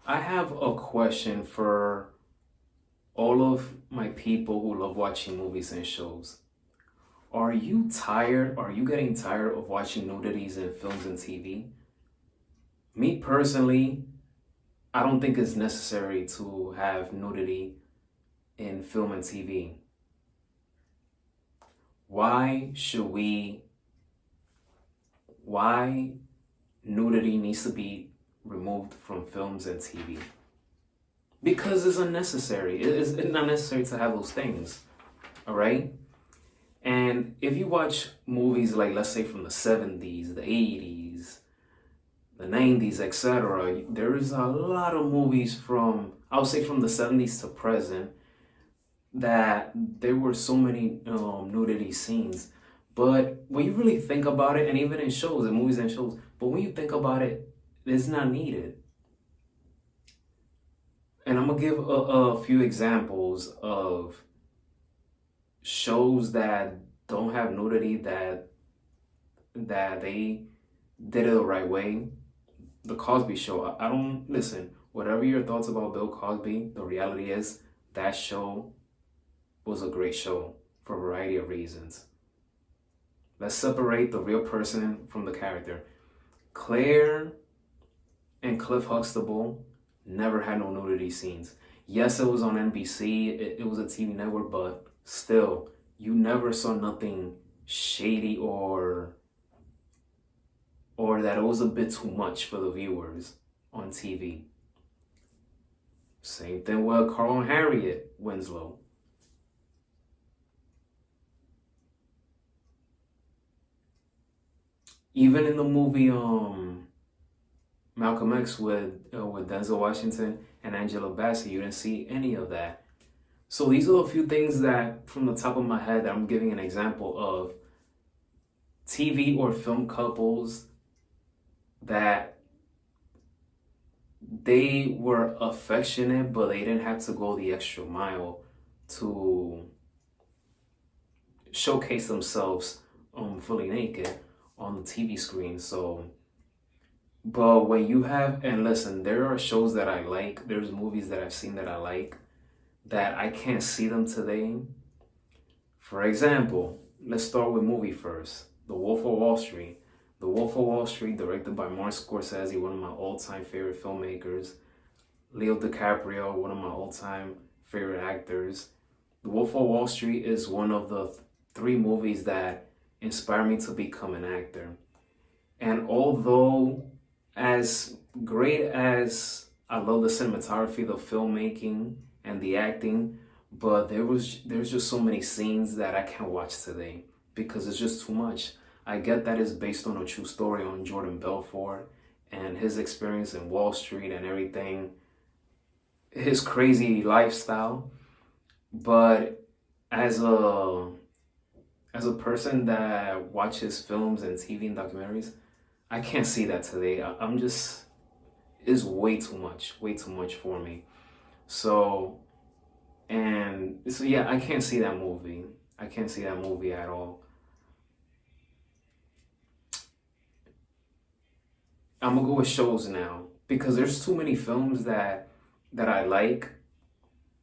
I have a question for all of my people who love watching movies and shows. Are you tired? Are you getting tired of watching nudities in films and TV? Me personally, I don't think it's necessary to have nudity in film and TV. Why should we, why nudity needs to be removed from films and TV? Because it's unnecessary. It's not necessary to have those things, all right? And if you watch movies like, let's say, from the 70s, the 80s, the 90s, etc., there is a lot of movies from, I would say, from the 70s to present that there were so many nudity scenes. But when you really think about it, and even in shows, in movies and shows, but when you think about it, it's not needed. And I'm gonna give a few examples of shows that don't have nudity that they did it the right way. The Cosby Show. I don't listen. Whatever your thoughts about Bill Cosby, the reality is that show was a great show for a variety of reasons. Let's separate the real person from the character. Claire and Cliff Huxtable never had no nudity scenes. Yes, it was on NBC, it was a TV network, but still, you never saw nothing shady or that it was a bit too much for the viewers on TV. Same thing with Carl and Harriet Winslow. Even in the movie Malcolm X with Denzel Washington and Angela Bassett, you didn't see any of that. So these are a few things that, from the top of my head, that I'm giving an example of TV or film couples that they were affectionate, but they didn't have to go the extra mile to showcase themselves fully naked on the TV screen. So, but when you have, and listen, there are shows that I like, there's movies that I've seen that I like, that I can't see them today. For example, let's start with movie first. The Wolf of Wall Street. The Wolf of Wall Street, directed by Martin Scorsese, one of my all-time favorite filmmakers. Leo DiCaprio, one of my all-time favorite actors. The Wolf of Wall Street is one of the three movies that inspired me to become an actor. And although as great as I love the cinematography, the filmmaking, and the acting, but there's just so many scenes that I can't watch today because it's just too much. I get that it's based on a true story on Jordan Belfort and his experience in Wall Street and everything, his crazy lifestyle. But as a person that watches films and TV and documentaries, I can't see that today. I'm just, it's way too much for me. So, and so yeah, I can't see that movie. I can't see that movie at all. I'm gonna go with shows now because there's too many films that I like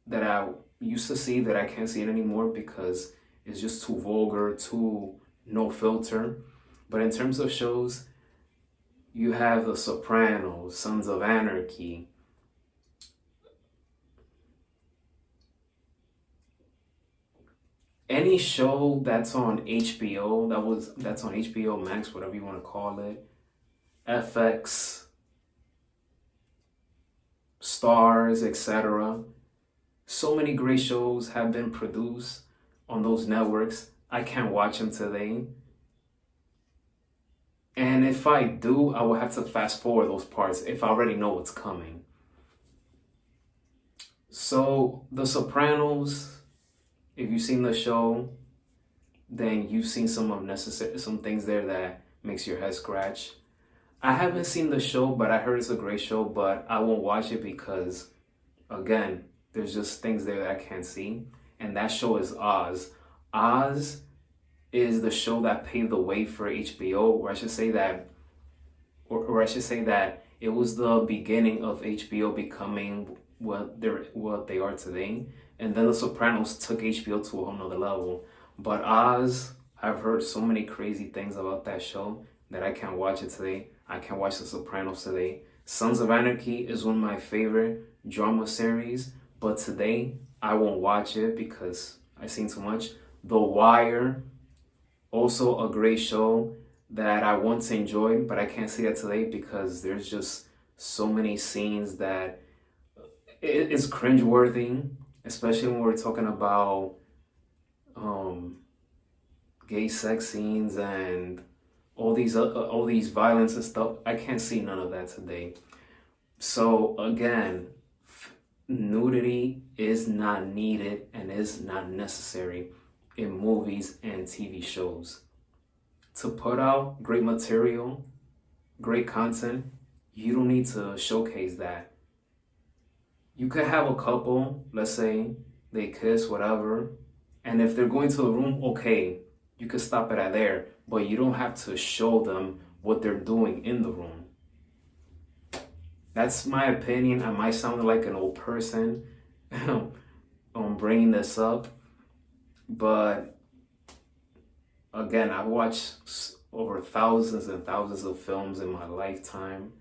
that I used to see that I can't see it anymore because it's just too vulgar, too no filter. But in terms of shows, you have The Sopranos, Sons of Anarchy, any show that's on HBO, that's on HBO Max, whatever you want to call it, FX, Stars, etc. So many great shows have been produced on those networks. I can't watch them today. And if I do, I will have to fast forward those parts if I already know what's coming. So, The Sopranos, if you've seen the show, then you've seen some things there that makes your head scratch. I haven't seen the show, but I heard it's a great show, but I won't watch it because again, there's just things there that I can't see. And that show is Oz. Oz is the show that paved the way for HBO, or I should say that It was the beginning of HBO becoming what they are today. And then The Sopranos took HBO to a whole nother level. But Oz, I've heard so many crazy things about that show that I can't watch it today. I can't watch The Sopranos today. Sons of Anarchy is one of my favorite drama series, but today I won't watch it because I've seen too much. The Wire, also a great show that I want to enjoy, but I can't see that today because there's just so many scenes that it's cringeworthy, especially when we're talking about gay sex scenes and all these violence and stuff. I can't see none of that today. So again, nudity is not needed and is not necessary in movies and TV shows. To put out great material, great content, you don't need to showcase that. You could have a couple, let's say they kiss, whatever, and if they're going to a room, okay, you could stop it at there, but you don't have to show them what they're doing in the room. That's my opinion. I might sound like an old person on bringing this up, but again, I've watched over thousands and thousands of films in my lifetime.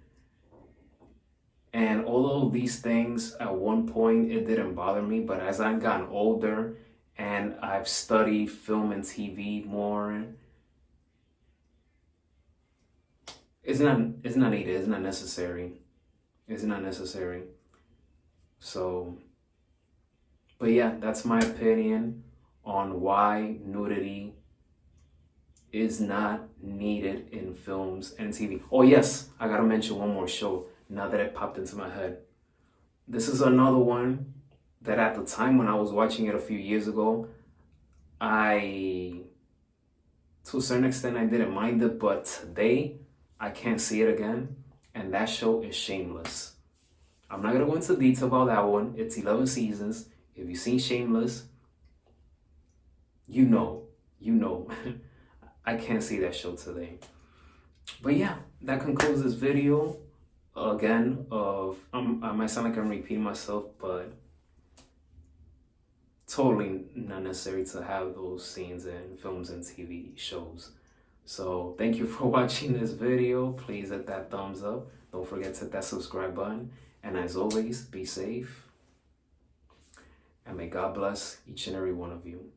And although these things at one point it didn't bother me, but as I've gotten older and I've studied film and TV more, it's not needed, it's not necessary. It's not necessary. So, but yeah, that's my opinion on why nudity is not needed in films and TV. Oh yes, I gotta mention one more show now that it popped into my head. This is another one that at the time when I was watching it a few years ago, to a certain extent, I didn't mind it, but today I can't see it again, and that show is Shameless. I'm not gonna go into detail about that one. It's 11 seasons. If you've seen Shameless, you know. I can't see that show today. But yeah, that concludes this video. Again, I might sound like I'm repeating myself, but totally not necessary to have those scenes in films and TV shows. So thank you for watching this video. Please hit that thumbs up. Don't forget to hit that subscribe button. And as always, be safe. And may God bless each and every one of you.